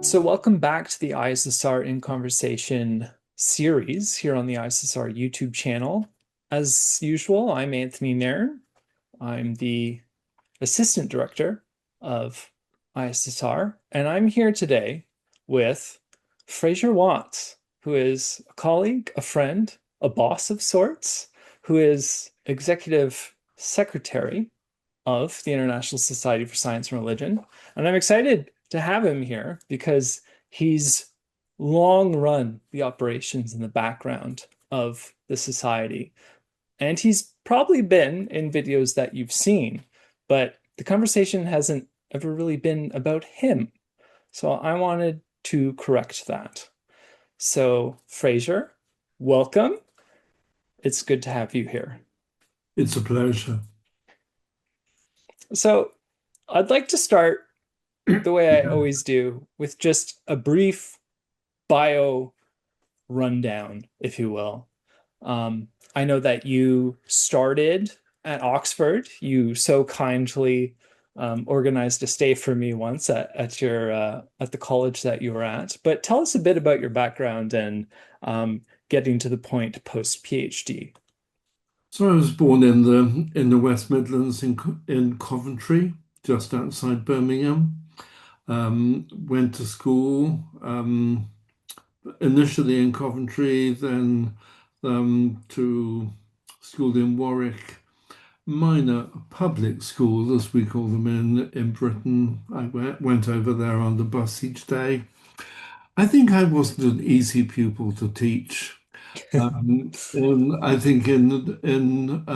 So, welcome back to the ISSR In Conversation series here on the ISSR YouTube channel. As usual, I'm Anthony Nairn. I'm the Assistant Director of ISSR, and I'm here today with Fraser Watts, who is a colleague, a friend, a boss of sorts, who is Executive Secretary of the International Society for Science and Religion. And I'm excited to have him here because he's long run the operations in the background of the society. And he's probably been in videos that you've seen, but the conversation hasn't ever really been about him. So I wanted to correct that. So, Fraser, welcome. It's good to have you here. It's a pleasure. So, I'd like to start the way I always do with just a brief bio rundown, if you will. I know that you started at Oxford. You so kindly organized a stay for me once at your at the college that you were at. But tell us a bit about your background and getting to the point post PhD. So I was born in the West Midlands in Coventry, just outside Birmingham. Went to school initially in Coventry, then to school in Warwick, minor public school, as we call them in Britain. I went over there on the bus each day. I think I wasn't an easy pupil to teach. And I think in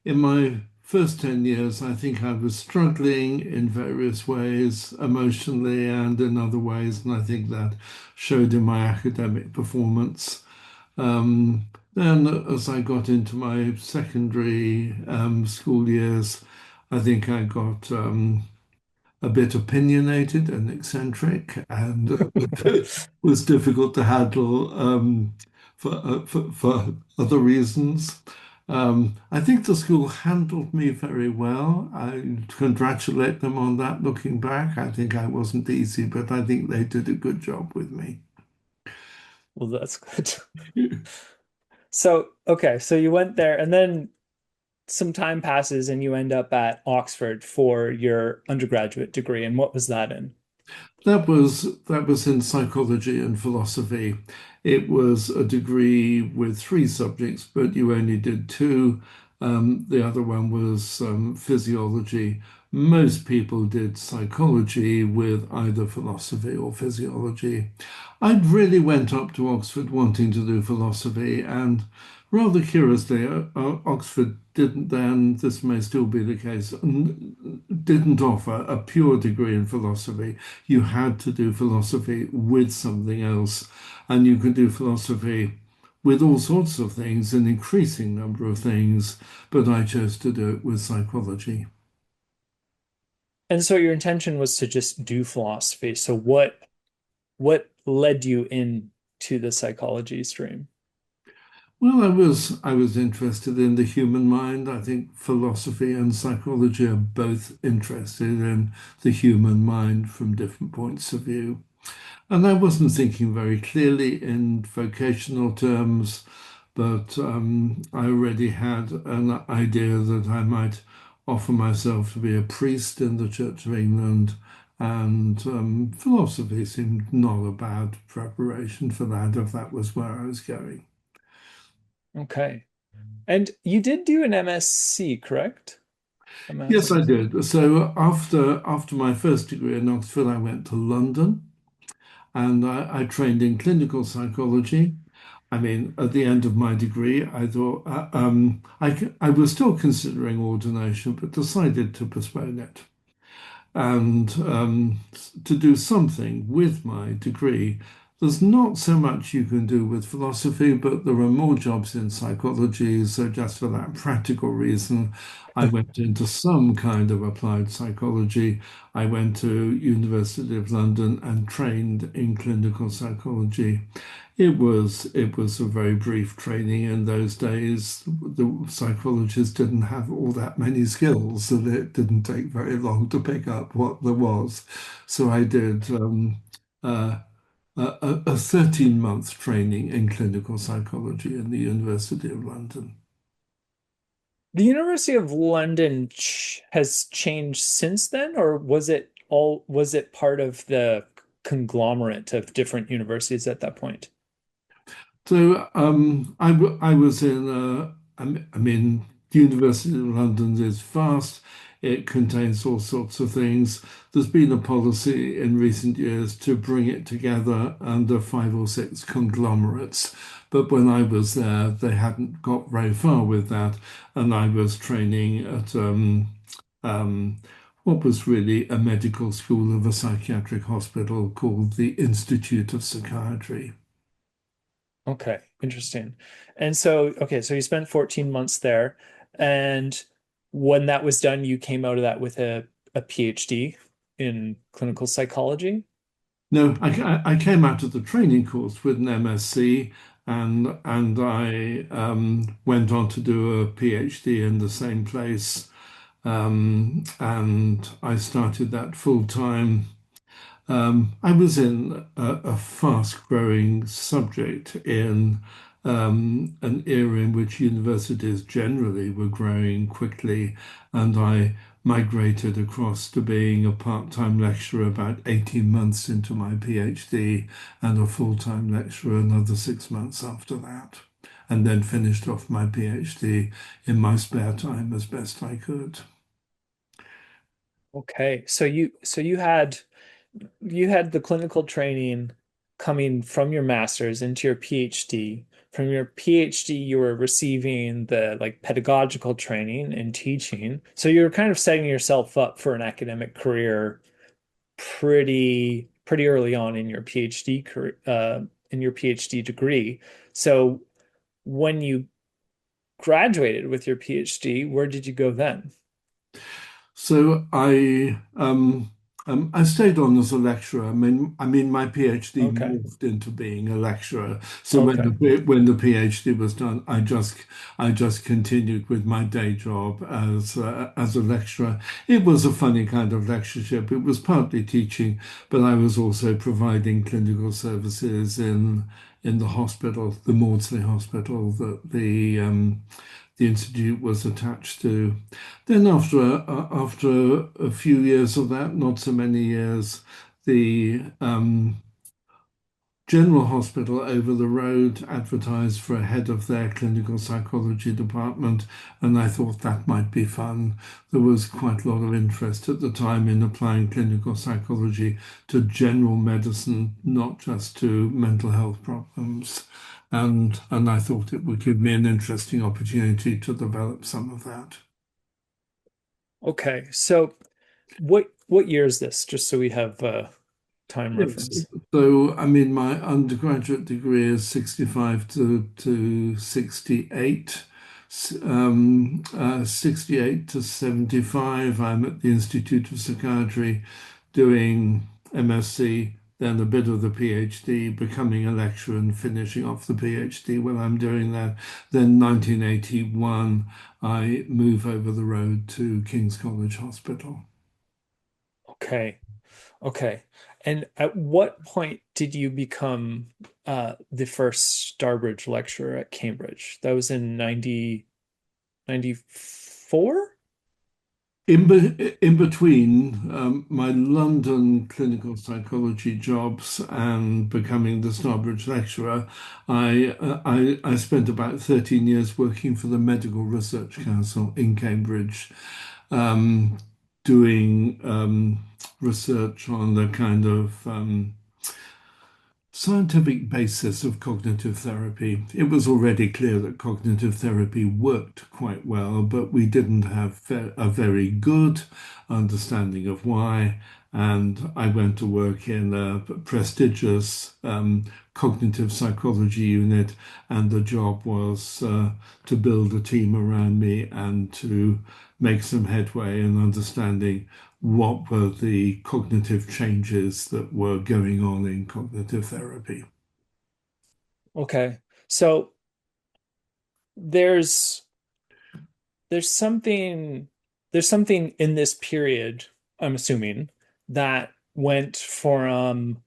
my first 10 years, I think I was struggling in various ways, emotionally and in other ways, and I think that showed in my academic performance. Then, as I got into my secondary school years, I think I got a bit opinionated and eccentric, and was difficult to handle for other reasons. I think the school handled me very well. I congratulate them on that looking back. I think I wasn't easy, but I think they did a good job with me. Well, that's good. So, okay, so you went there and then some time passes and you end up at Oxford for your undergraduate degree. And what was that in? That was in psychology and philosophy. It was a degree with three subjects, but you only did two. The other one was physiology. Most people did psychology with either philosophy or physiology. I really went up to Oxford wanting to do philosophy, and rather curiously, Oxford didn't then, this may still be the case, didn't offer a pure degree in philosophy. You had to do philosophy with something else, and you could do philosophy with all sorts of things, an increasing number of things, but I chose to do it with psychology. And so your intention was to just do philosophy. So what led you into the psychology stream? Well, I was interested in the human mind. I think philosophy and psychology are both interested in the human mind from different points of view. And I wasn't thinking very clearly in vocational terms, but I already had an idea that I might offer myself to be a priest in the Church of England, and philosophy seemed not a bad preparation for that if that was where I was going. Okay. And you did do an MSc, correct? A Yes, I master's. did. So after my first degree in Oxford, I went to London and I trained in clinical psychology. I mean, at the end of my degree, I thought I was still considering ordination, but decided to postpone it and to do something with my degree. There's not so much you can do with philosophy, but there are more jobs in psychology. So, just for that practical reason, I went into some kind of applied psychology. I went to University of London and trained in clinical psychology. It was a very brief training in those days. The psychologists didn't have all that many skills, so it didn't take very long to pick up what there was. So I did. uh, a 13-month training in clinical psychology in the University of London. The University of London ch has changed since then, or was it part of the conglomerate of different universities at that point? So I was in, I mean, the University of London is vast. It contains all sorts of things. There's been a policy in recent years to bring it together under five or six conglomerates. But when I was there, they hadn't got very far with that. And I was training at um, what was really a medical school of a psychiatric hospital called the Institute of Psychiatry. Okay, interesting. And so, okay, so you spent 14 months there, and when that was done, you came out of that with a PhD in clinical psychology. No, I came out of the training course with an MSc, and I went on to do a PhD in the same place, and I started that full time. I was in a fast-growing subject in an era in which universities generally were growing quickly, and I migrated across to being a part-time lecturer about 18 months into my PhD and a full-time lecturer another 6 months after that, and then finished off my PhD in my spare time as best I could. Okay, so you had the clinical training coming from your master's into your PhD. From your PhD, you were receiving the like pedagogical training and teaching. So you're kind of setting yourself up for an academic career pretty early on in your PhD career, in your PhD degree. So when you graduated with your PhD, where did you go then? So I stayed on as a lecturer. I mean, my PhD Okay. morphed into being a lecturer. So when Okay. the PhD was done, I just continued with my day job as a lecturer. It was a funny kind of lectureship. It was partly teaching, but I was also providing clinical services in the hospital, the Maudsley Hospital that the institute was attached to. Then after a few years of that, not so many years, the General Hospital over the road advertised for a head of their clinical psychology department, and I thought that might be fun. There was quite a lot of interest at the time in applying clinical psychology to general medicine, not just to mental health problems. And I thought it would give me an interesting opportunity to develop some of that. Okay. So what year is this? Just so we have time Yes. reference. So, I mean, my undergraduate degree is 65 to 68. 68 to 75, I'm at the Institute of Psychiatry doing MSc, then a bit of the PhD, becoming a lecturer and finishing off the PhD when I'm doing that. Then 1981, I move over the road to King's College Hospital. Okay. Okay. And at what point did you become the first Starbridge lecturer at Cambridge? That was in 94. In between my London clinical psychology jobs and becoming the Starbridge lecturer, I spent about 13 years working for the Medical Research Council in Cambridge, um, doing research on the kind of scientific basis of cognitive therapy. It was already clear that cognitive therapy worked quite well, but we didn't have a very good understanding of why. And I went to work in a prestigious cognitive psychology unit, and the job was to build a team around me and to make some headway in understanding what were the cognitive changes that were going on in cognitive therapy. Okay. So there's there's something there's something in this period, I'm assuming, that went from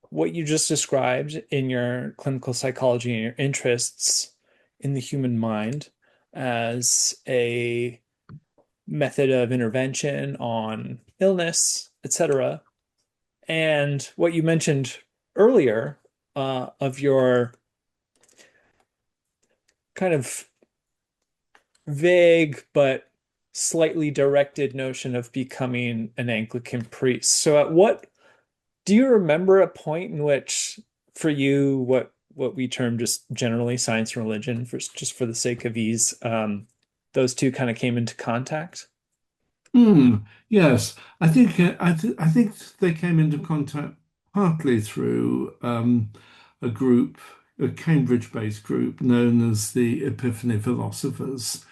what you just described in your clinical psychology and your interests in the human mind as a method of intervention on illness, etc. And what you mentioned earlier of your kind of vague but slightly directed notion of becoming an Anglican priest. So at what do you remember a point in which for you what we term just generally science and religion for just for the sake of ease, those two kind of came into contact? Yes, I think they came into contact partly through a group, a Cambridge-based group known as the Epiphany Philosophers,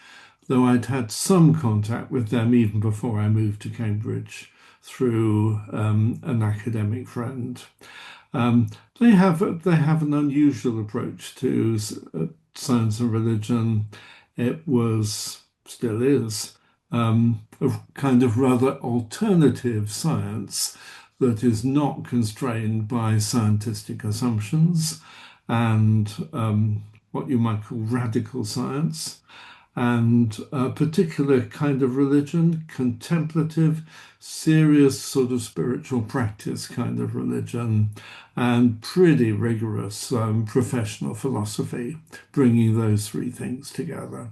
though I'd had some contact with them even before I moved to Cambridge through an academic friend. Um, they have an unusual approach to science and religion. It was still is a kind of rather alternative science that is not constrained by scientific assumptions and what you might call radical science and a particular kind of religion, contemplative, serious sort of spiritual practice kind of religion, and pretty rigorous professional philosophy, bringing those three things together.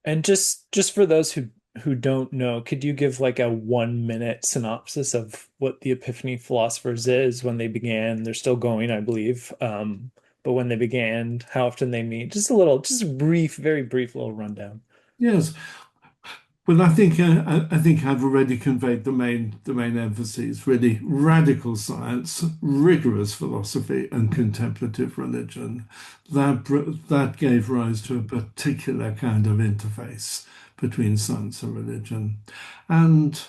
And just for those who don't know, could you give like a 1 minute synopsis of what the Epiphany Philosophers is, when they began? They're still going, I believe. But when they began, how often they meet? Just a little, just a brief, very brief little rundown. Yes, well, I think I've already conveyed the main emphases, really radical science, rigorous philosophy, and contemplative religion. That gave rise to a particular kind of interface between science and religion, and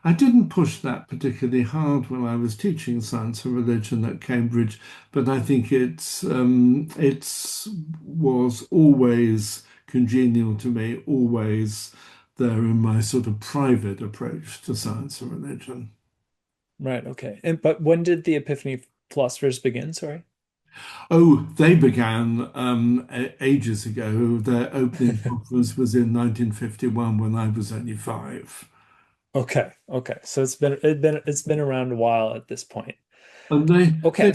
I didn't push that particularly hard when I was teaching science and religion at Cambridge, but I think it's was always congenial to me, always there in my sort of private approach to science and religion. Right, okay. And but when did the Epiphany Philosophers begin? Sorry. Oh, they began ages ago. Their opening conference was in 1951 when I was only five. Okay, okay. So it's been around a while at this point. And Okay.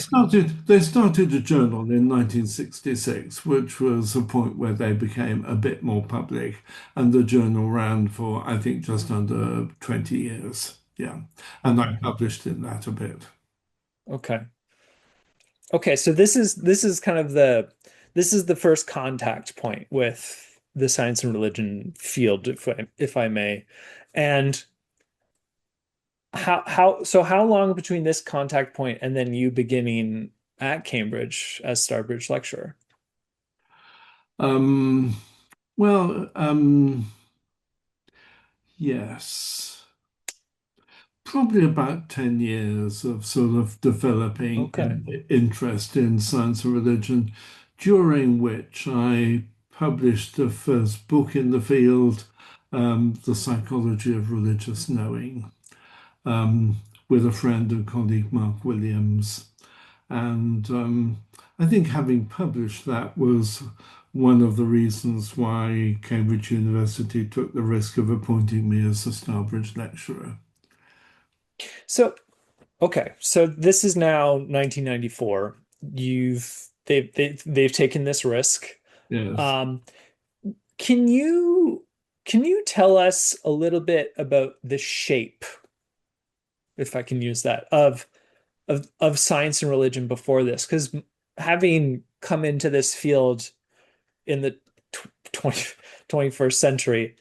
they started a journal in 1966, which was a point where they became a bit more public, and the journal ran for I think just under 20 years. Yeah, and I Okay. published in that a bit. Okay. Okay, so this is kind of the this is the first contact point with the science and religion field, if I may. And how long between this contact point and then you beginning at Cambridge as Starbridge lecturer? Um, well, yes, probably about 10 years of sort of developing Okay. interest in science and religion, during which I published the first book in the field, The Psychology of Religious Knowing, um, with a friend and colleague, Mark Williams. And I think having published that was one of the reasons why Cambridge University took the risk of appointing me as a Starbridge lecturer. So okay, so this is now 1994. They've taken this risk. Yes. Um, can you can you tell us a little bit about the shape, if I can use that, of science and religion before this? Because having come into this field in the 20, 21st century,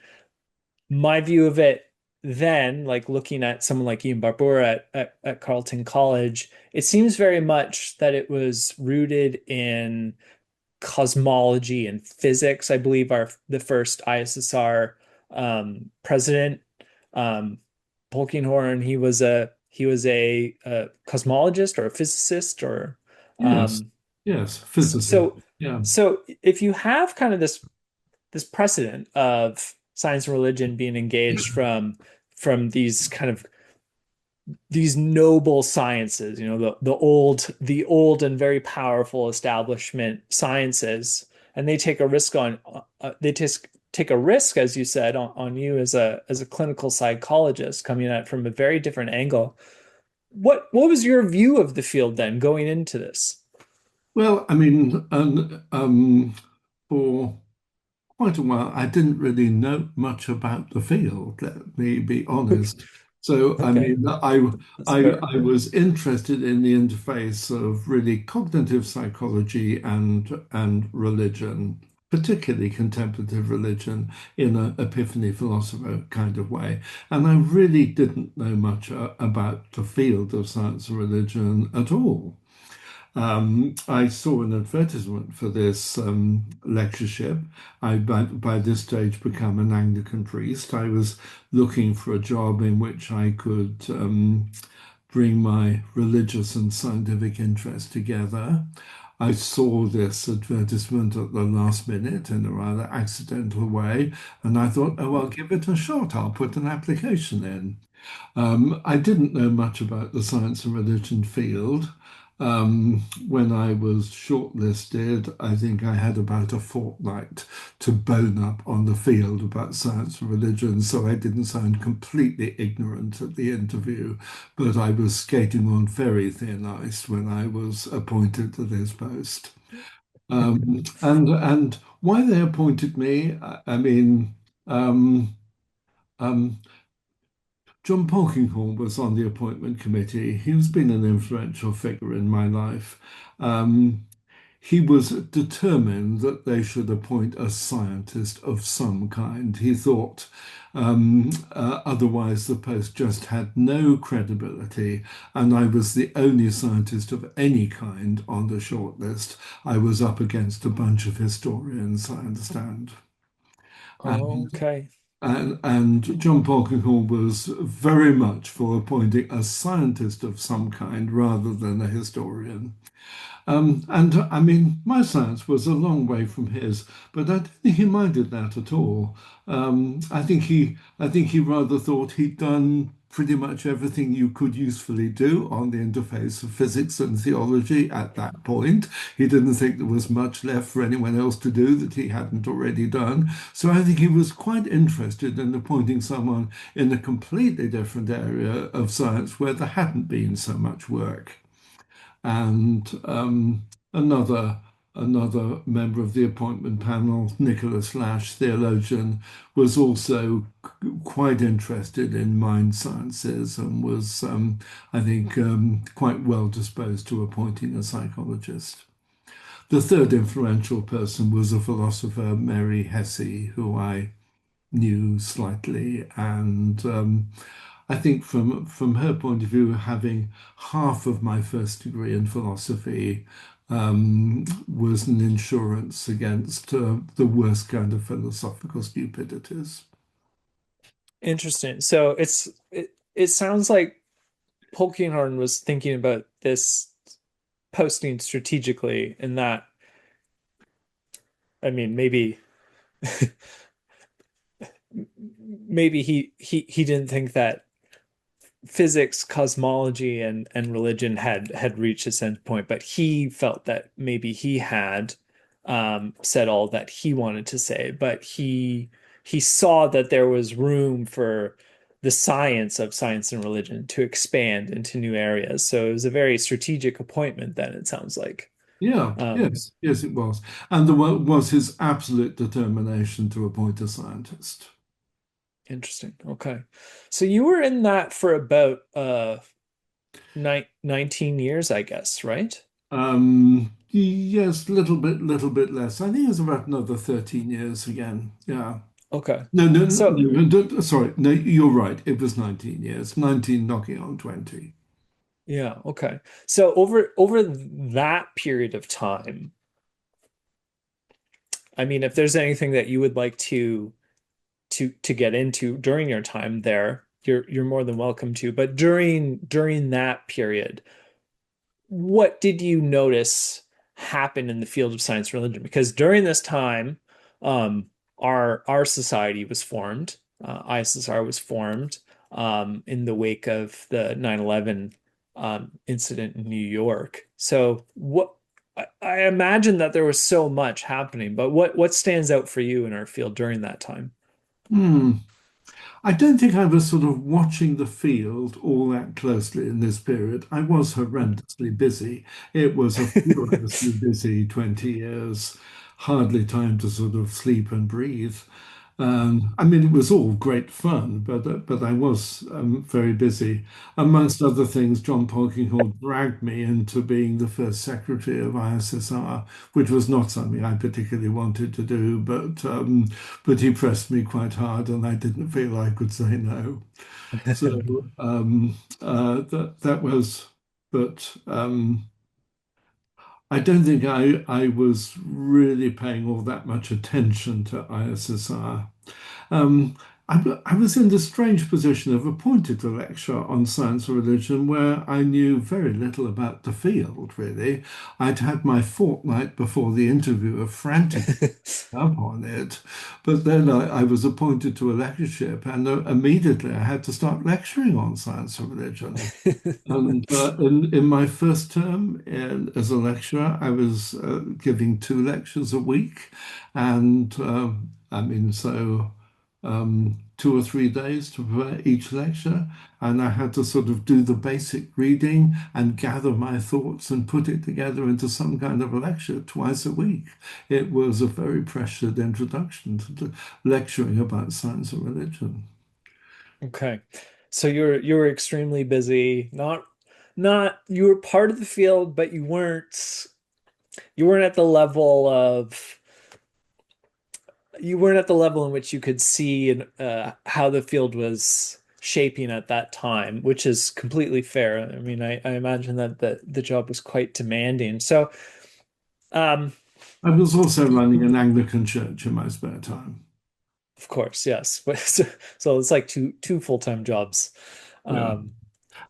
my view of it then, like looking at someone like Ian Barbour at Carleton College, it seems very much that it was rooted in cosmology and physics. I believe our the first ISSR president, um, Polkinghorne, he was a cosmologist or a physicist or Yes. um, Yes. Physicist. so Yeah. so if you have kind of this precedent of science and religion being engaged from these kind of these noble sciences, the old and very powerful establishment sciences, and they take a risk they take a risk, as you said, on you as a clinical psychologist coming at it from a very different angle. What was your view of the field then going into this? Well, I mean, for quite a while, I didn't really know much about the field, let me be Okay, honest. So, I okay, mean, that's fair. I was interested in the interface of really cognitive psychology and religion, particularly contemplative religion in an epiphany philosopher kind of way. And I really didn't know much about the field of science and religion at all. I saw an advertisement for this lectureship. By this stage, become an Anglican priest. I was looking for a job in which I could bring my religious and scientific interest together. I saw this advertisement at the last minute in a rather accidental way, and I thought, oh, I'll give it a shot. I'll put an application in. I didn't know much about the science and religion field. When I was shortlisted, I think I had about a fortnight to bone up on the field about science and religion, so I didn't sound completely ignorant at the interview, but I was skating on very thin ice when I was appointed to this post. And why they appointed me, I mean, um, um, John Polkinghorne was on the appointment committee. He's been an influential figure in my life. Um, he was determined that they should appoint a scientist of some kind. He thought otherwise the post just had no credibility, and I was the only scientist of any kind on the shortlist. I was up against a bunch of historians, I understand. And Okay. and John Polkinghorne was very much for appointing a scientist of some kind rather than a historian. And I mean, my science was a long way from his, but I don't think he minded that at all. I think he rather thought he'd done pretty much everything you could usefully do on the interface of physics and theology at that point. He didn't think there was much left for anyone else to do that he hadn't already done. So I think he was quite interested in appointing someone in a completely different area of science where there hadn't been so much work. And another another member of the appointment panel, Nicholas Lash, theologian, was also quite interested in mind sciences and was, I think, quite well disposed to appointing a psychologist. The third influential person was a philosopher, Mary Hesse, who I knew slightly, and I think from her point of view, having half of my first degree in philosophy was an insurance against the worst kind of philosophical stupidities. Interesting. So it sounds like Polkinghorne was thinking about this posting strategically in that, I mean, maybe he didn't think that physics, cosmology, and religion had reached its end point, but he felt that maybe he had said all that he wanted to say, but he saw that there was room for the science of science and religion to expand into new areas. So it was a very strategic appointment then, it sounds like. Yeah, Um, yes, yes, it was. And there was his absolute determination to appoint a scientist. Interesting. Okay. So you were in that for about 19 years, I guess, right? Yes, little bit less. I think it was about another 13 years again. Yeah. Okay. No, no, So, no, sorry. No, you're right. It was 19 years, 19 knocking on 20. yeah, okay. So over that period of time, I mean, if there's anything that you would like to get into during your time there, you're more than welcome to. But during that period, what did you notice happen in the field of science and religion? Because during this time, our society was formed, ISSR was formed. in the wake of the 9/11 incident in New York. So I imagine that there was so much happening, but what stands out for you in our field during that time? Hmm. I don't think I was sort of watching the field all that closely in this period. I was horrendously busy. It was a furiously busy 20 years, hardly time to sort of sleep and breathe. I mean, it was all great fun, but I was very busy. Amongst other things, John Polkinghorne dragged me into being the first secretary of ISSR, which was not something I particularly wanted to do, but he pressed me quite hard, and I didn't feel I could say no. So that was, but I don't think I was really paying all that much attention to ISSR. Um, I was in the strange position of appointed to lecture on science and religion where I knew very little about the field, really. I'd had my fortnight before the interview of frantic up on it, but then I was appointed to a lectureship and immediately I had to start lecturing on science and religion. And in my first term as a lecturer, I was giving 2 lectures a week. And I mean, so 2 or 3 days to prepare each lecture. And I had to sort of do the basic reading and gather my thoughts and put it together into some kind of a lecture twice a week. It was a very pressured introduction to lecturing about science and religion. Okay. So you were extremely busy. Not you were part of the field, but you weren't at the level of you weren't at the level in which you could see how the field was shaping at that time, which is completely fair. I mean, I imagine that the job was quite demanding. So, um, I was also running an Anglican church in my spare time. of course, yes. So it's like two full-time jobs. Yeah. Um,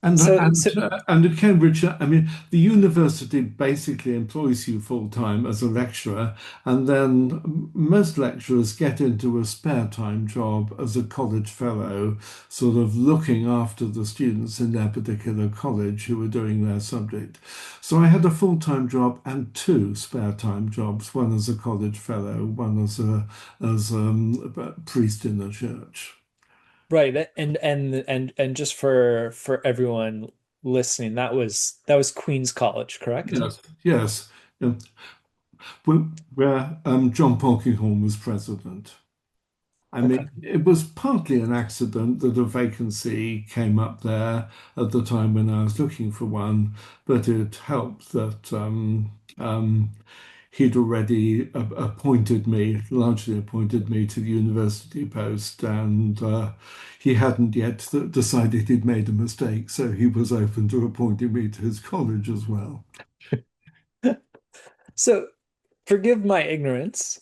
And so and so and at Cambridge, I mean, the university basically employs you full time as a lecturer, and then most lecturers get into a spare time job as a college fellow, sort of looking after the students in their particular college who were doing their subject. So I had a full time job and 2 spare time jobs, one as a college fellow, one as a priest in the church. right, and just for everyone listening, that was Queen's College, correct? Yes, yes. Um, where John Polkinghorne was president. I Okay. mean, it was partly an accident that a vacancy came up there at the time when I was looking for one, but it helped that he'd already largely appointed me to the university post, and he hadn't yet decided he'd made a mistake, so he was open to appointing me to his college as well. So forgive my ignorance,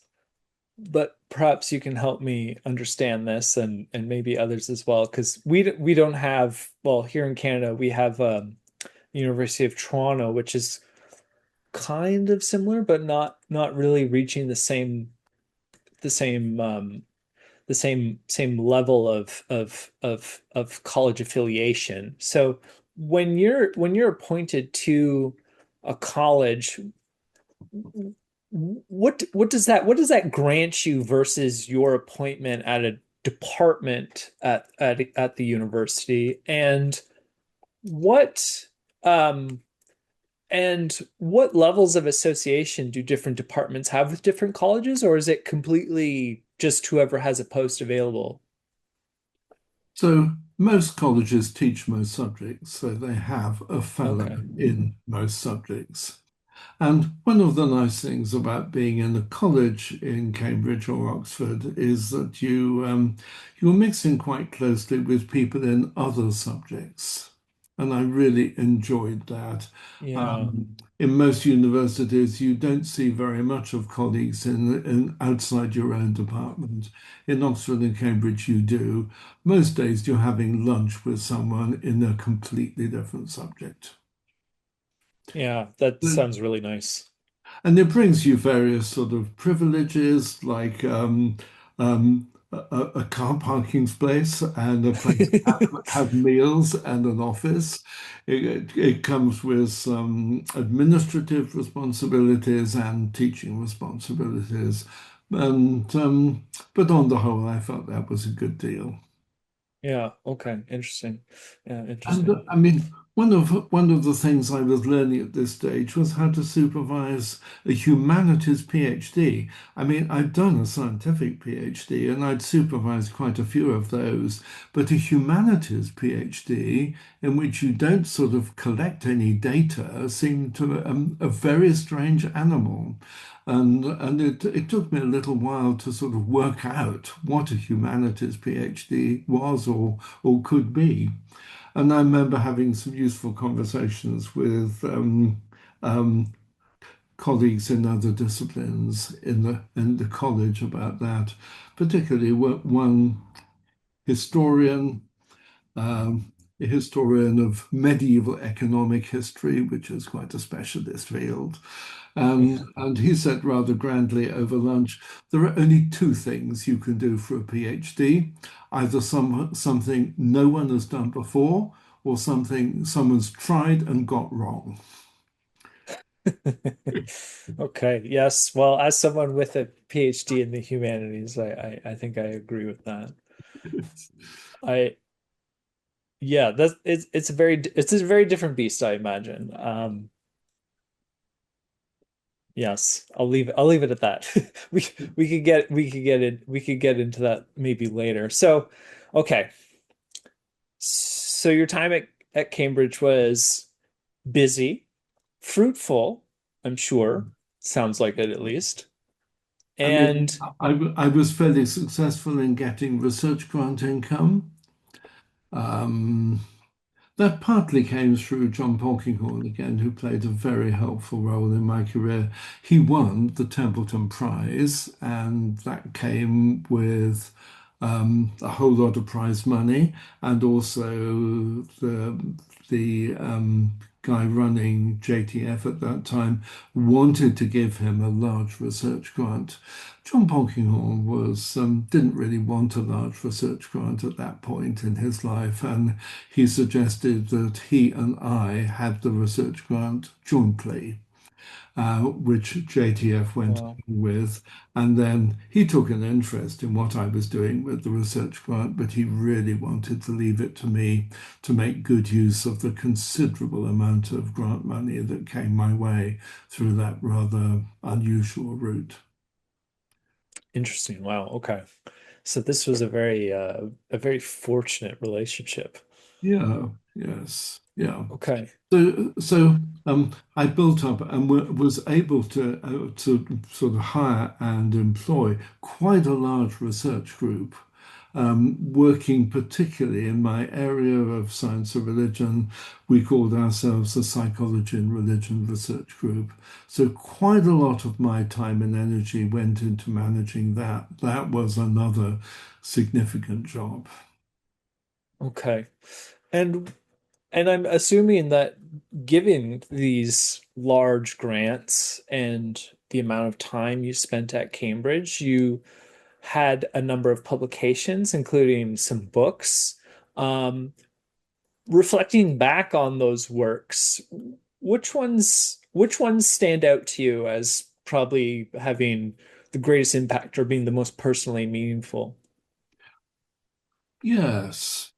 but perhaps you can help me understand this and maybe others as well, because we don't have, well, here in Canada we have University of Toronto, which is kind of similar, but not really reaching the same same level of college affiliation. So when you're appointed to a college, what does that grant you versus your appointment at a department at the university? What um what levels of association do different departments have with different colleges, or is it completely just whoever has a post available? So most colleges teach most subjects, so they have a fellow Okay. in most subjects. And one of the nice things about being in a college in Cambridge or Oxford is that you're mixing quite closely with people in other subjects. And I really enjoyed that. Yeah. In most universities, you don't see very much of colleagues in outside your own department. In Oxford and Cambridge, you do. Most days, you're having lunch with someone in a completely different subject. Yeah, that sounds really nice. And it brings you various sort of privileges like a car parking space and a place to have meals and an office. It comes with some administrative responsibilities and teaching responsibilities. And but on the whole, I felt that was a good deal. Yeah. Okay. Interesting. Yeah. And Interesting. I mean, one of the things I was learning at this stage was how to supervise a humanities PhD. I mean, I'd done a scientific PhD and I'd supervised quite a few of those, but a humanities PhD in which you don't sort of collect any data seemed to a very strange animal. And it took me a little while to sort of work out what a humanities PhD was or could be. And I remember having some useful conversations with um, colleagues in other disciplines in the college about that, particularly one historian, um, a historian of medieval economic history, which is quite a specialist field. And he said rather grandly over lunch, there are only two things you can do for a PhD, either something no one has done before or something someone's tried and got wrong. Okay. Yes. Well, as someone with a PhD in the humanities, I think I agree with that. I Yeah, it's a very different beast, I imagine. Yes, I'll leave it at that. We could get into that maybe later. So, okay. So your time at Cambridge was busy, fruitful, I'm sure. Sounds like it at least. I mean, And I was fairly successful in getting research grant income. Um, That partly came through John Polkinghorne again, who played a very helpful role in my career. He won the Templeton Prize, and that came with a whole lot of prize money, and also the guy running JTF at that time wanted to give him a large research grant. John Polkinghorne didn't really want a large research grant at that point in his life, and he suggested that he and I had the research grant jointly, which JTF went well, with. And then he took an interest in what I was doing with the research grant, but he really wanted to leave it to me to make good use of the considerable amount of grant money that came my way through that rather unusual route. interesting. Wow. Okay. So this was a very fortunate relationship. Yeah, yes, yeah. Okay. So I built up and was able to sort of hire and employ quite a large research group, working particularly in my area of science of religion. We called ourselves the Psychology and Religion Research Group. So quite a lot of my time and energy went into managing that. That was another significant job. Okay. And And I'm assuming that given these large grants and the amount of time you spent at Cambridge, you had a number of publications, including some books. Um, Reflecting back on those works, which ones stand out to you as probably having the greatest impact or being the most personally meaningful? Yes.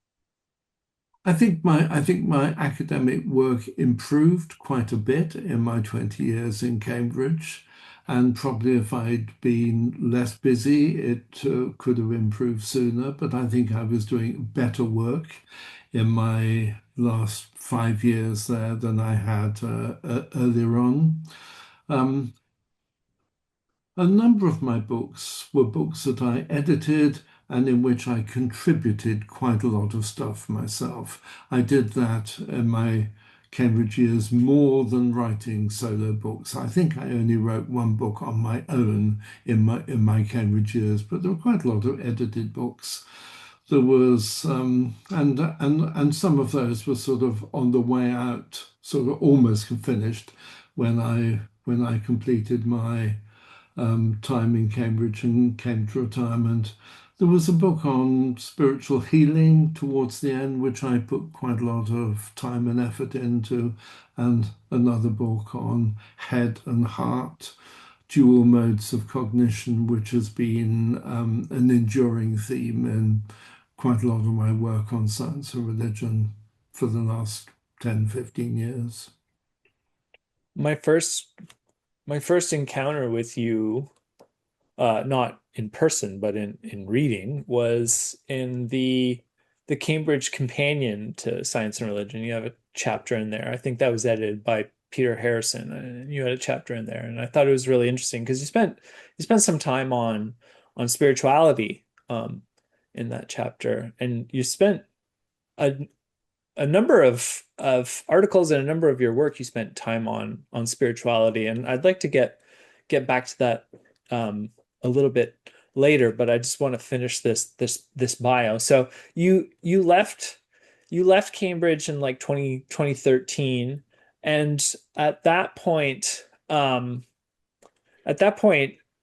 I think my academic work improved quite a bit in my 20 years in Cambridge, and probably if I'd been less busy, it could have improved sooner. But I think I was doing better work in my last 5 years there than I had earlier on. Um, a number of my books were books that I edited and in which I contributed quite a lot of stuff myself. I did that in my Cambridge years more than writing solo books. I think I only wrote one book on my own in my Cambridge years, but there were quite a lot of edited books. There was and some of those were sort of on the way out, sort of almost finished when I completed my time in Cambridge and came to retirement. There was a book on spiritual healing towards the end, which I put quite a lot of time and effort into, and another book on head and heart, dual modes of cognition, which has been an enduring theme in quite a lot of my work on science and religion for the last 10, 15 years. My first my first encounter with you, not in person, but in reading, was in the Cambridge Companion to Science and Religion. You have a chapter in there. I think that was edited by Peter Harrison, and you had a chapter in there, and I thought it was really interesting because you spent some time on spirituality in that chapter, and you spent a a number of articles and a number of your work you spent time on spirituality, and I'd like to get back to that a little bit later, but I just want to finish this bio. So you left Cambridge in like 2013, and at that point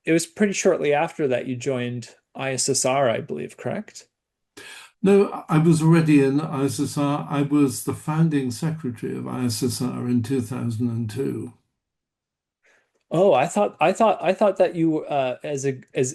it was pretty shortly after that you joined ISSR, I believe, correct? No, I was already in ISSR. I was the founding secretary of ISSR in 2002. Oh, I thought that you as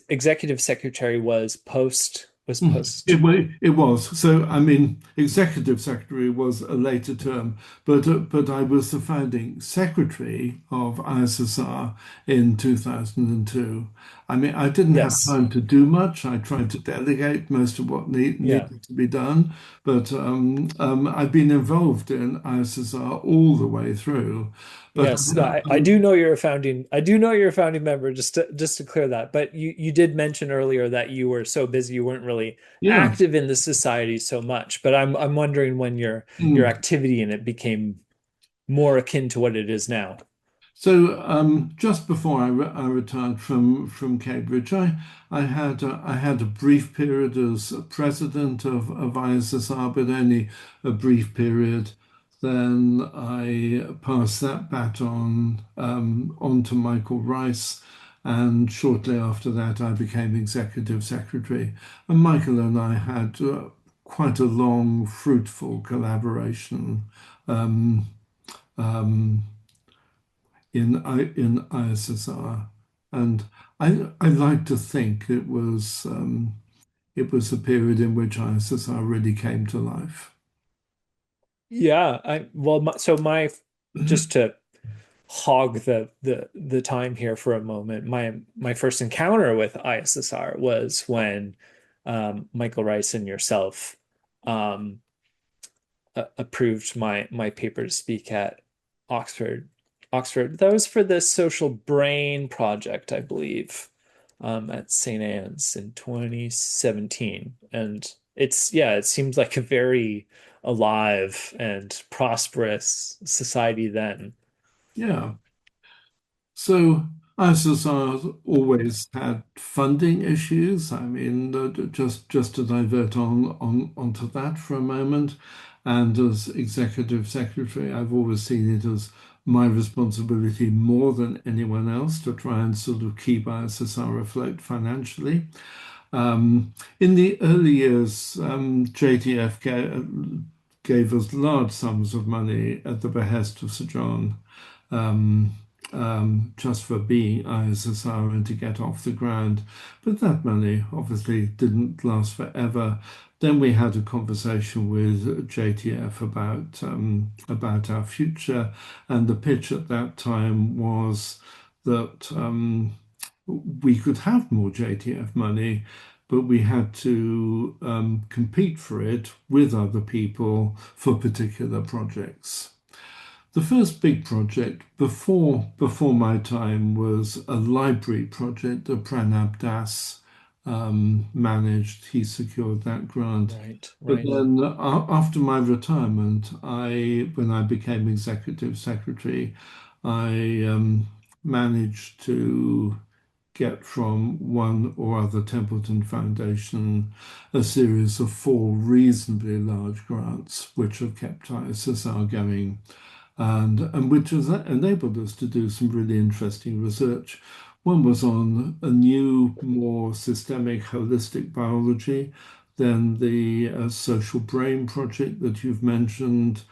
executive secretary was post. It was. So, I mean, executive secretary was a later term, but I was the founding secretary of ISSR in 2002. I mean, I didn't have Yes. time to do much. I tried to delegate most of what Yeah. needed to be done, but I've been involved in ISSR all the way through. But Yes. I do know you're a founding I do know you're a founding member, just to clear that. But you did mention earlier that you were so busy you weren't really yeah. active in the society so much. But I'm wondering when your Mm. activity in it became more akin to what it is now. So just before I retired from Cambridge, I had a brief period as president of ISSR, but only a brief period. Then I passed that baton on to Michael Rice, and shortly after that, I became executive secretary. And Michael and I had quite a long, fruitful collaboration. Um, um, in ISSR, and I like to think it was a period in which ISSR really came to life. Yeah, I well so my just to hog the time here for a moment. My first encounter with ISSR was when Michael Rice and yourself um, approved my paper to speak at Oxford. Oxford. That was for the Social Brain Project, I believe, at St. Anne's in 2017. And it seems like a very alive and prosperous society then. Yeah. So ISSR always had funding issues. I mean, just to divert on onto that for a moment, and as executive secretary, I've always seen it as my responsibility more than anyone else to try and sort of keep ISSR afloat financially. In the early years, JTF gave us large sums of money at the behest of Sir John, um, just for being ISSR and to get off the ground. But that money obviously didn't last forever. Then we had a conversation with JTF about our future, and the pitch at that time was that we could have more JTF money, but we had to compete for it with other people for particular projects. The first big project before my time was a library project that Pranab Das managed. He secured that grant. Right, But right. then after my retirement, when I became executive secretary, I managed to get from one or other Templeton Foundation a series of four reasonably large grants, which have kept ISSR going and which has enabled us to do some really interesting research. One was on a new, more systemic, holistic biology, then the social brain project that you've mentioned,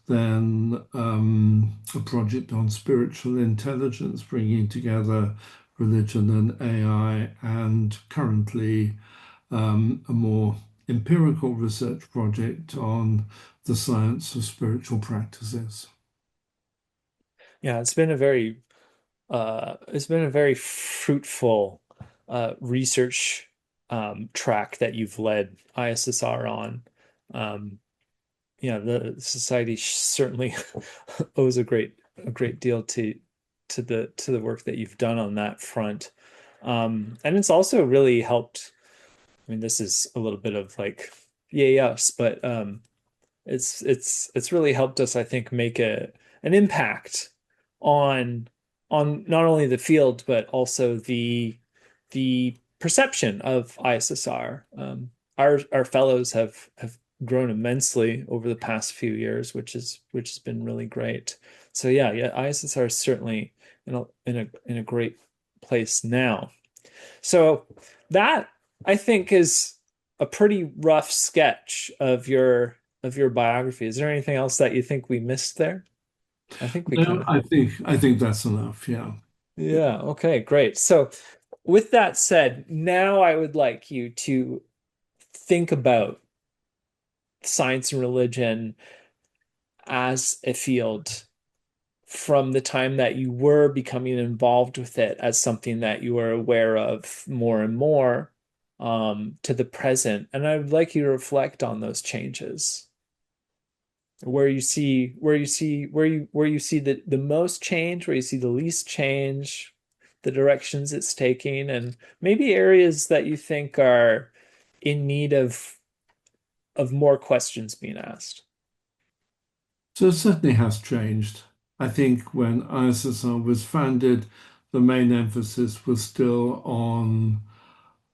then a project on spiritual intelligence, bringing together religion and AI, and currently a more empirical research project on the science of spiritual practices. Yeah, it's been a very fruitful research track that you've led ISSR on. Um, yeah, the society certainly owes a great deal to the work that you've done on that front. And it's also really helped. I mean, this is a little bit of like yay us, but it's really helped us, I think, make a an impact on not only the field but also the perception of ISSR. Our fellows have grown immensely over the past few years, which has been really great. So yeah, ISSR is certainly in a great place now. So that I think is a pretty rough sketch of your biography. Is there anything else that you think we missed there? I think we kind No, of I think that's enough. Yeah. yeah, okay, great. So with that said, now I would like you to think about science and religion as a field from the time that you were becoming involved with it as something that you were aware of more and more to the present. And I would like you to reflect on those changes, where you see the most change, where you see the least change, the directions it's taking, and maybe areas that you think are in need of more questions being asked. So it certainly has changed. I think when ISSR was founded, the main emphasis was still on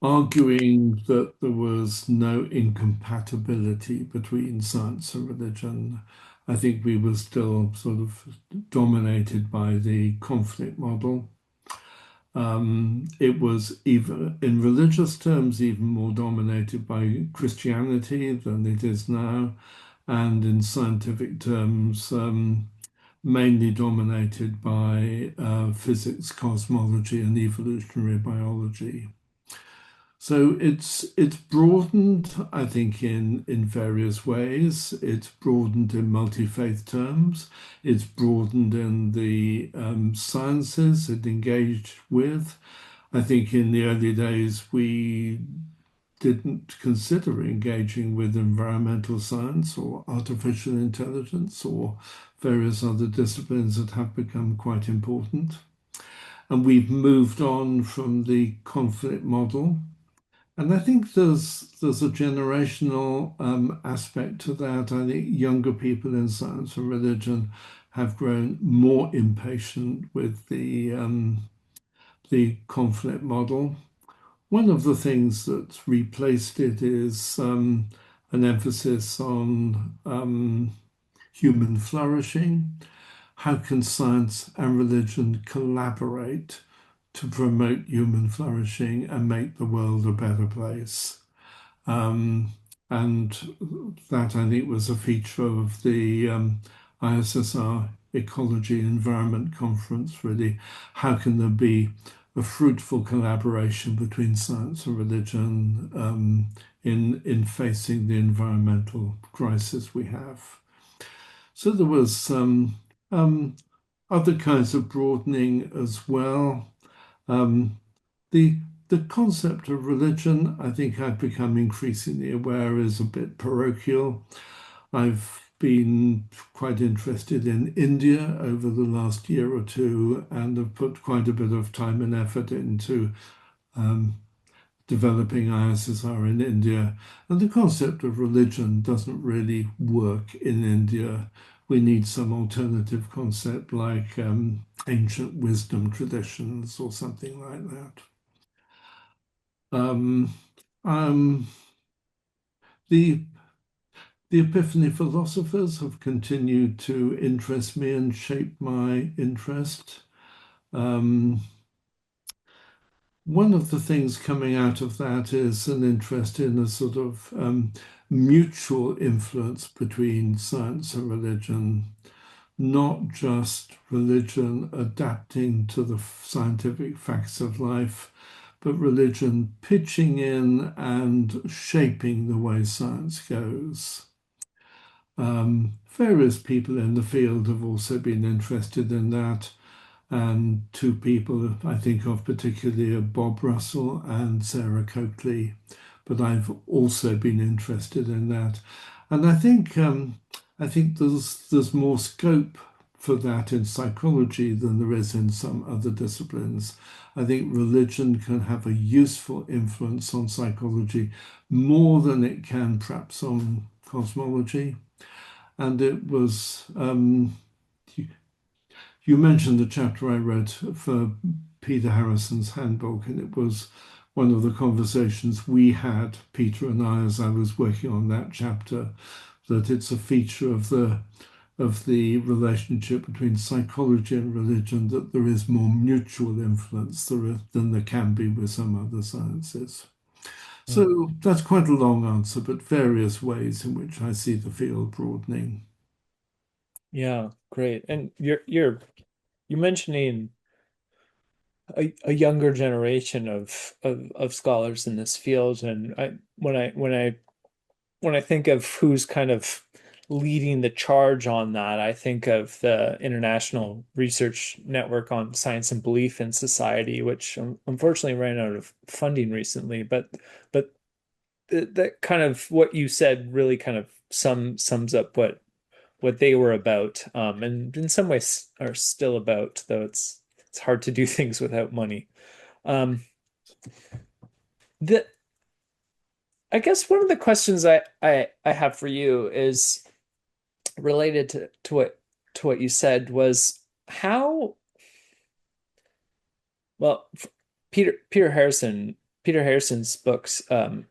arguing that there was no incompatibility between science and religion. I think we were still sort of dominated by the conflict model. It was even in religious terms even more dominated by Christianity than it is now, and in scientific terms, mainly dominated by physics, cosmology, and evolutionary biology. So it's broadened, I think, in various ways. It's broadened in multi-faith terms. It's broadened in the sciences it engaged with. I think in the early days we didn't consider engaging with environmental science or artificial intelligence or various other disciplines that have become quite important. And we've moved on from the conflict model. And I think there's a generational aspect to that. I think younger people in science and religion have grown more impatient with the conflict model. One of the things that's replaced it is an emphasis on human flourishing. How can science and religion collaborate to promote human flourishing and make the world a better place? Um, and that I think was a feature of the ISSR Ecology Environment Conference, really. How can there be a fruitful collaboration between science and religion in facing the environmental crisis we have? So there was um, other kinds of broadening as well. Um, the the concept of religion, I think I've become increasingly aware, is a bit parochial. I've been quite interested in India over the last year or two and have put quite a bit of time and effort into um, developing ISSR in India. And the concept of religion doesn't really work in India. We need some alternative concept like ancient wisdom traditions or something like that. Um, um, the the Epiphany philosophers have continued to interest me and shape my interest. Um, one of the things coming out of that is an interest in a sort of mutual influence between science and religion, not just religion adapting to the scientific facts of life, but religion pitching in and shaping the way science goes. Various people in the field have also been interested in that, and two people I think of particularly are Bob Russell and Sarah Coakley, but I've also been interested in that, and I think there's more scope for that in psychology than there is in some other disciplines. I think religion can have a useful influence on psychology more than it can perhaps on cosmology. And it was you mentioned the chapter I wrote for Peter Harrison's handbook, and it was one of the conversations we had, Peter and I, as I was working on that chapter, that it's a feature of the relationship between psychology and religion that there is more mutual influence than there can be with some other sciences. Mm. So that's quite a long answer, but various ways in which I see the field broadening. Yeah, great. And you're mentioning a younger generation of scholars in this field, and when I think of who's kind of leading the charge on that, I think of the International Research Network on Science and Belief in Society, which unfortunately ran out of funding recently. But that kind of what you said really kind of sums up what they were about, and in some ways are still about, though it's hard to do things without money. Um, the I guess one of the questions I have for you is related to what you said was how well Peter Harrison's books,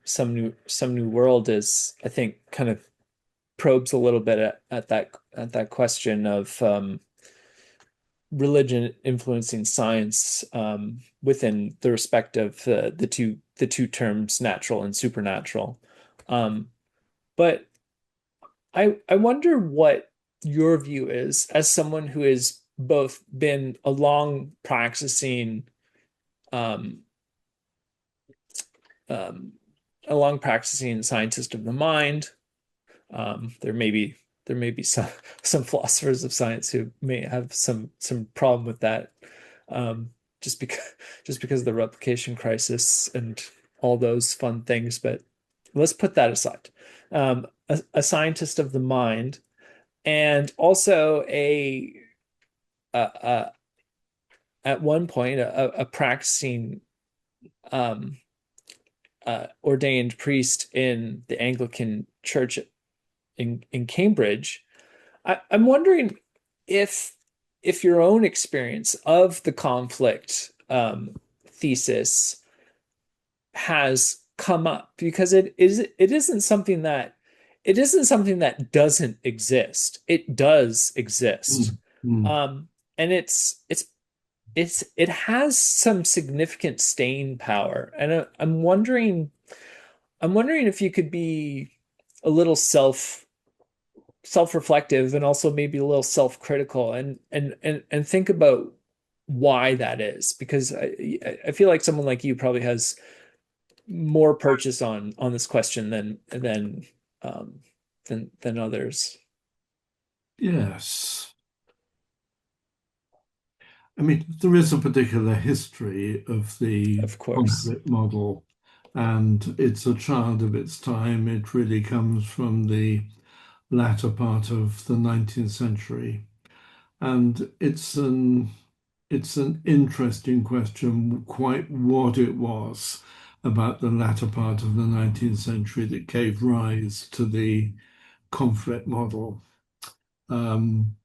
Some New World, is I think kind of probes a little bit at that question of religion influencing science, within the respect of the two terms natural and supernatural. But I wonder what your view is as someone who has both been um, um, a long practicing scientist of the mind. There may be some philosophers of science who may have some problem with that, um, just because of the replication crisis and all those fun things. But let's put that aside. A scientist of the mind, and also a at one point a practicing, um, ordained priest in the Anglican Church in Cambridge. I'm wondering if your own experience of the conflict, thesis has come up, because it isn't something that doesn't exist. It does exist. Mm, mm. And it has some significant staying power. And I'm wondering if you could be a little self-reflective, and also maybe a little self-critical, and think about why that is, because I feel like someone like you probably has more purchase on this question um than others. Yes. I mean, there is a particular history of the Of course. conflict model, and it's a child of its time. It really comes from the latter part of the 19th century. And it's an interesting question, quite what it was about the latter part of the 19th century that gave rise to the conflict model. Um,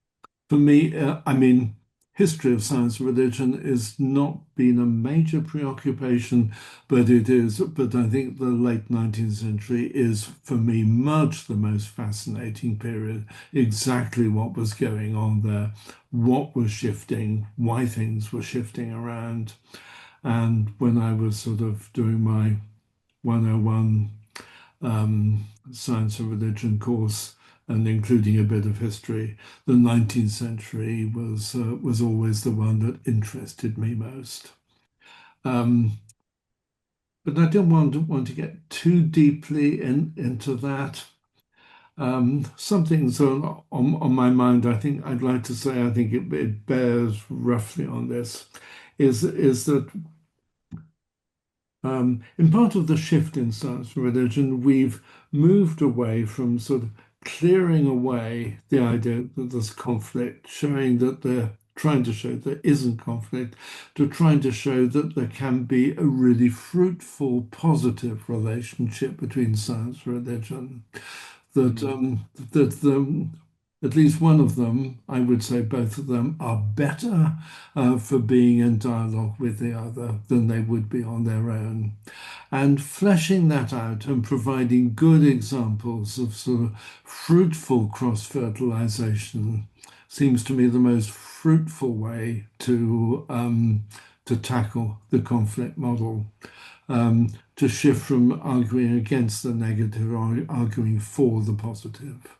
For me, I mean, history of science and religion is not been a major preoccupation, but it is. But I think the late 19th century is, for me, much the most fascinating period. Exactly what was going on there, what was shifting, why things were shifting around. And when I was sort of doing my 101 science and religion course, and including a bit of history, the 19th century was always the one that interested me most. Um, but I don't want to get too deeply into that. Something's on my mind. I think I'd like to say. I think it bears roughly on this. Is that in part of the shift in science and religion, we've moved away from sort of clearing away the idea that there's conflict, showing that they're trying to show there isn't conflict, to trying to show that there can be a really fruitful, positive relationship between science and religion. That Mm. at least one of them, I would say both of them, are better for being in dialogue with the other than they would be on their own. And fleshing that out and providing good examples of sort of fruitful cross-fertilization seems to me the most fruitful way to tackle the conflict model. To shift from arguing against the negative or arguing for the positive.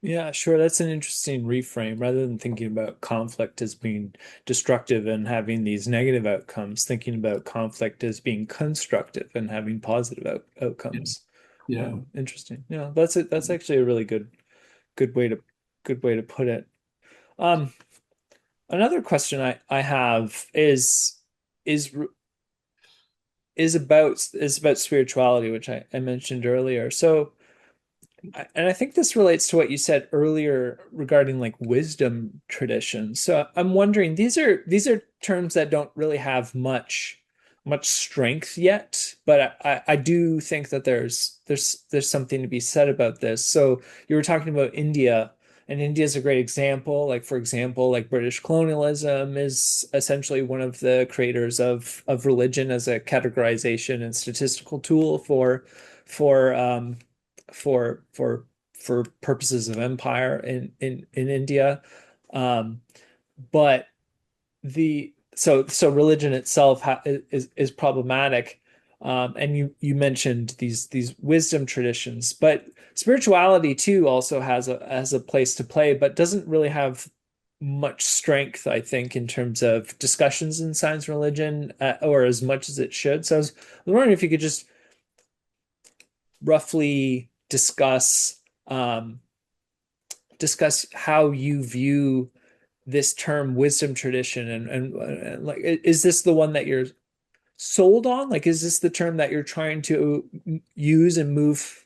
Yeah, sure. That's an interesting reframe. Rather than thinking about conflict as being destructive and having these negative outcomes, thinking about conflict as being constructive and having positive Yeah. outcomes. Yeah. Interesting. Yeah, that's it. That's actually a really good way to good way to put it. Um, Another question I have is is about spirituality, which I mentioned earlier. So and I think this relates to what you said earlier regarding like wisdom traditions. So I'm wondering, these are terms that don't really have much strength yet, but I do think that there's something to be said about this. So you were talking about India, and India is a great example. Like for example, like British colonialism is essentially one of the creators of religion as a categorization and statistical tool for for purposes of empire in India. Um, but so religion itself is problematic. And you mentioned these wisdom traditions, but spirituality too also has a place to play, but doesn't really have much strength, I think, in terms of discussions in science and religion, or as much as it should. So I was wondering if you could just roughly discuss how you view this term wisdom tradition and like is this the one that you're sold on? Like is this the term that you're trying to use and move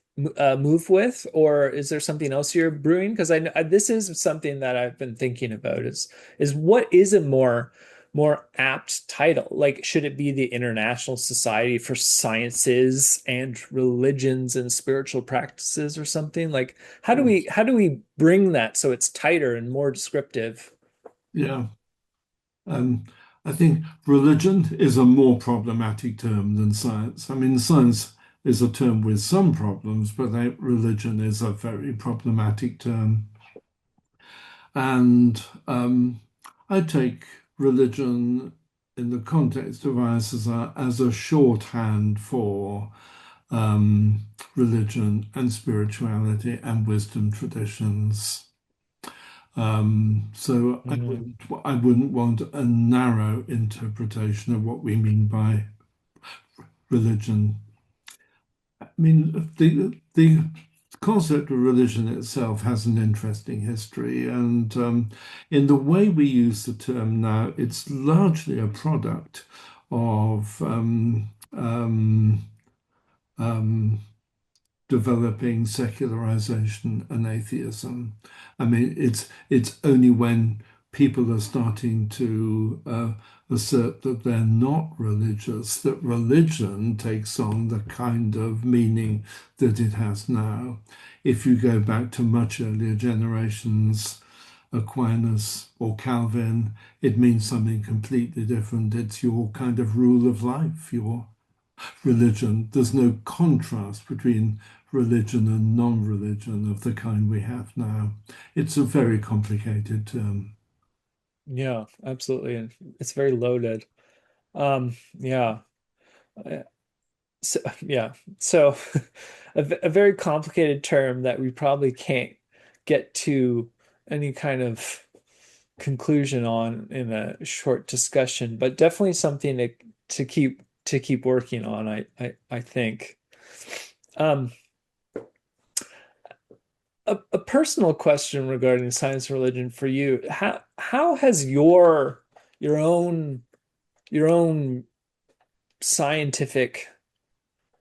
with, or is there something else you're brewing? Because I know this is something that I've been thinking about is what is a more apt title? Like, should it be the International Society for Sciences and Religions and Spiritual Practices or something? Like, Yes. how do we bring that so it's tighter and more descriptive? Yeah. Um, I think religion is a more problematic term than science. I mean, science is a term with some problems, but religion is a very problematic term. And I take religion in the context of ISSR as a shorthand for um, religion and spirituality and wisdom traditions. So Mhm. I wouldn't want a narrow interpretation of what we mean by religion. I mean, the concept of religion itself has an interesting history, and in the way we use the term now, it's largely a product of um, developing secularization and atheism. I mean, it's only when people are starting to assert that they're not religious that religion takes on the kind of meaning that it has now. If you go back to much earlier generations, Aquinas or Calvin, it means something completely different. It's your kind of rule of life, your religion. There's no contrast between religion and non-religion of the kind we have now. It's a very complicated term. Yeah, absolutely. And it's very loaded. Yeah. Uh, So, yeah. So a very complicated term that we probably can't get to any kind of conclusion on in a short discussion, but definitely something to keep working on, I think. Um, a personal question regarding science and religion for you. How has your own your own scientific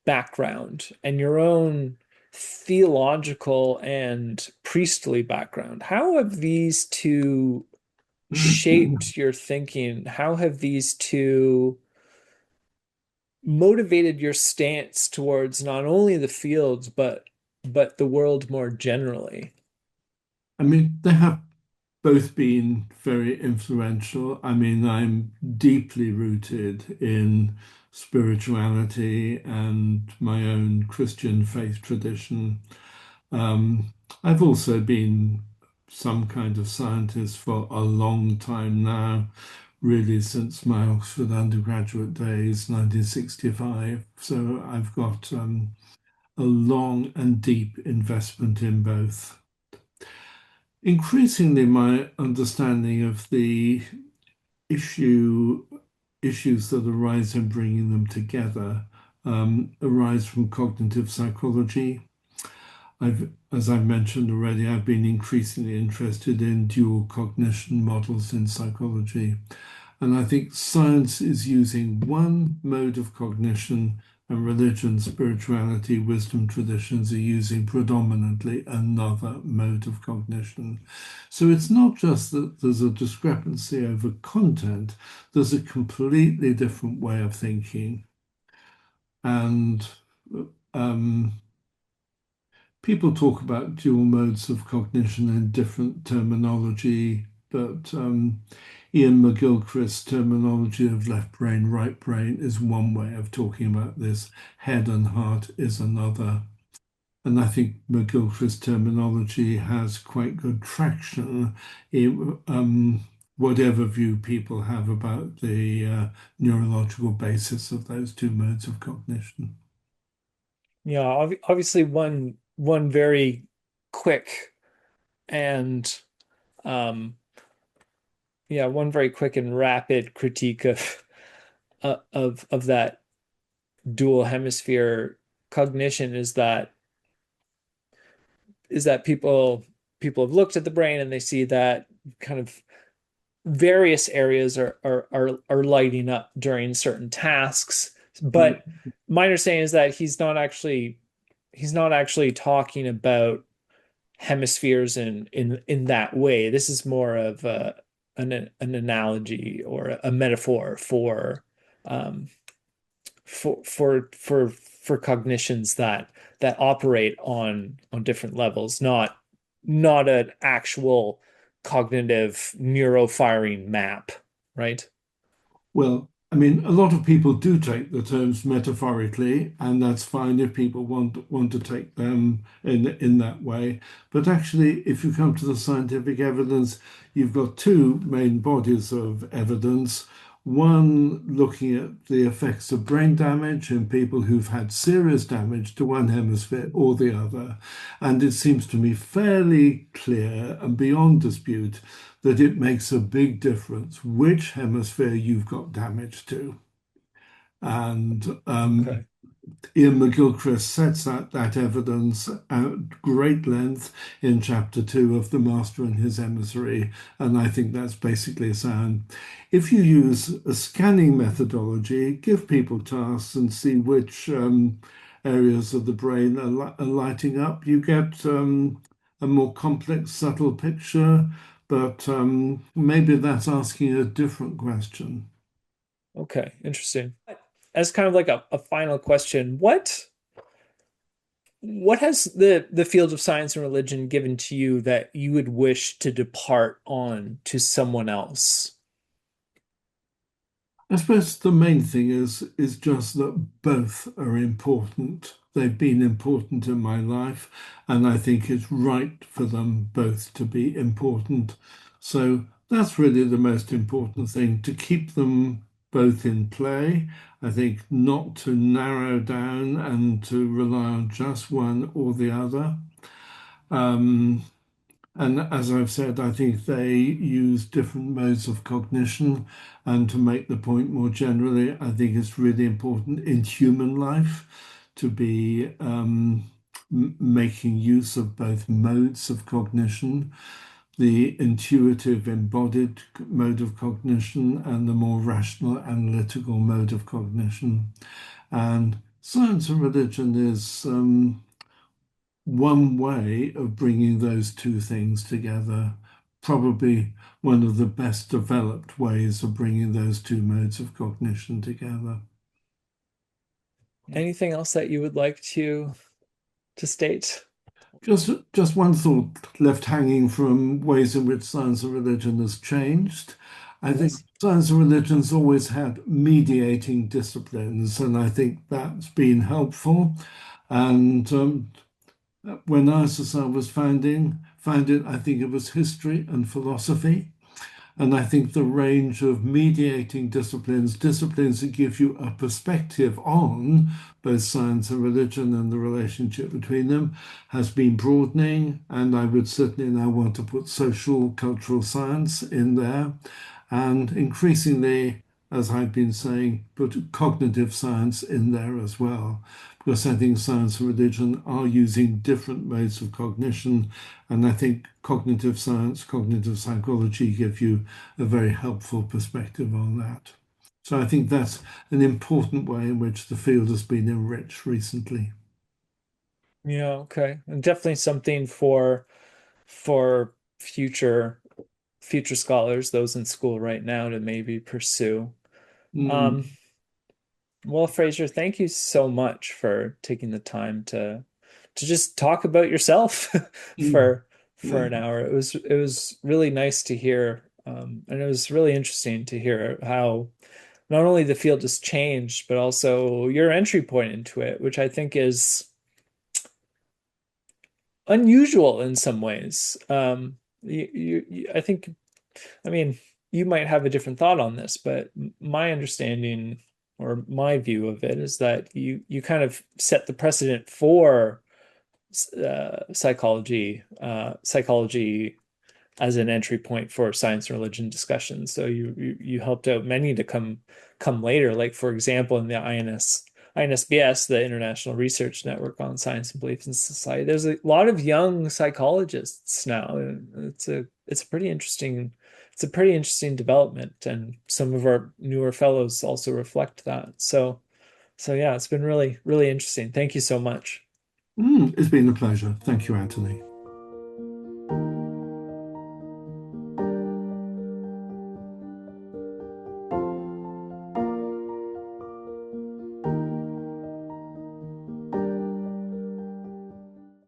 background and your own theological and priestly background, how have these two shaped your thinking? How have these two motivated your stance towards not only the fields but the world more generally? I mean, they have both been very influential. I mean, I'm deeply rooted in spirituality and my own Christian faith tradition. Um, I've also been some kind of scientist for a long time now, really since my Oxford undergraduate days, 1965. So I've got a long and deep investment in both. Increasingly, my understanding of the issue issues that arise in bringing them together arise from cognitive psychology. As I've mentioned already, I've been increasingly interested in dual cognition models in psychology. And I think science is using one mode of cognition, and religion, spirituality, wisdom traditions are using predominantly another mode of cognition. So it's not just that there's a discrepancy over content, there's a completely different way of thinking. And um, people talk about dual modes of cognition in different terminology, but Ian McGilchrist's terminology of left brain, right brain is one way of talking about this. Head and heart is another. And I think McGilchrist's terminology has quite good traction in whatever view people have about the neurological basis of those two modes of cognition. Yeah, obviously one very quick and one very quick and rapid critique of that dual hemisphere cognition is that people have looked at the brain and they see that kind of various areas are lighting up during certain tasks. Right. But my understanding is that he's not actually talking about hemispheres in that way. This is more of an analogy or a metaphor um, for cognitions that operate on different levels, not an actual cognitive neurofiring map, right? Well, I mean, a lot of people do take the terms metaphorically, and that's fine if people want to take them in that way. But actually, if you come to the scientific evidence, you've got two main bodies of evidence. One looking at the effects of brain damage in people who've had serious damage to one hemisphere or the other. And it seems to me fairly clear and beyond dispute that it makes a big difference which hemisphere you've got damage to. And Okay. Ian McGilchrist sets out that evidence at great length in chapter 2 of The Master and His Emissary, and I think that's basically sound. If you use a scanning methodology, give people tasks and see which areas of the brain are lighting up, you get a more complex, subtle picture, but maybe that's asking a different question. Okay, interesting. As kind of like a final question, what has the field of science and religion given to you that you would wish to depart on to someone else? I suppose the main thing is just that both are important. They've been important in my life, and I think it's right for them both to be important. So that's really the most important thing, to keep them both in play. I think not to narrow down and to rely on just one or the other. Um, and as I've said, I think they use different modes of cognition. And to make the point more generally, I think it's really important in human life to be making use of both modes of cognition, the intuitive embodied mode of cognition and the more rational analytical mode of cognition. And science and religion is one way of bringing those two things together, probably one of the best developed ways of bringing those two modes of cognition together. Anything else that you would like to state? Just one thought left hanging from ways in which science and religion has changed. I think Yes. science and religion's always had mediating disciplines, and I think that's been helpful. And when ISSR was founded, I think it was history and philosophy. And I think the range of mediating disciplines, disciplines that give you a perspective on both science and religion and the relationship between them, has been broadening. And I would certainly now want to put social cultural science in there. And increasingly, as I've been saying, put cognitive science in there as well. Because I think science and religion are using different modes of cognition. And I think cognitive science, cognitive psychology give you a very helpful perspective on that. So I think that's an important way in which the field has been enriched recently. Yeah, okay. And definitely something for future scholars, those in school right now to maybe pursue. Mm, Um, well, Fraser, thank you so much for taking the time to just talk about yourself mm, for yeah. an hour. It was really nice to hear, and it was really interesting to hear how not only the field has changed, but also your entry point into it, which I think is unusual in some ways. I think, I mean, you might have a different thought on this, but my understanding or my view of it is that you kind of set the precedent for psychology as an entry point for science and religion discussions. So you helped out many to come later. Like for example, in the INSBS, the International Research Network on Science and Beliefs in Society, there's a lot of young psychologists now. It's a pretty interesting development, and some of our newer fellows also reflect that. So yeah, it's been really interesting. Thank you so much. It's been a pleasure. Thank you, Anthony.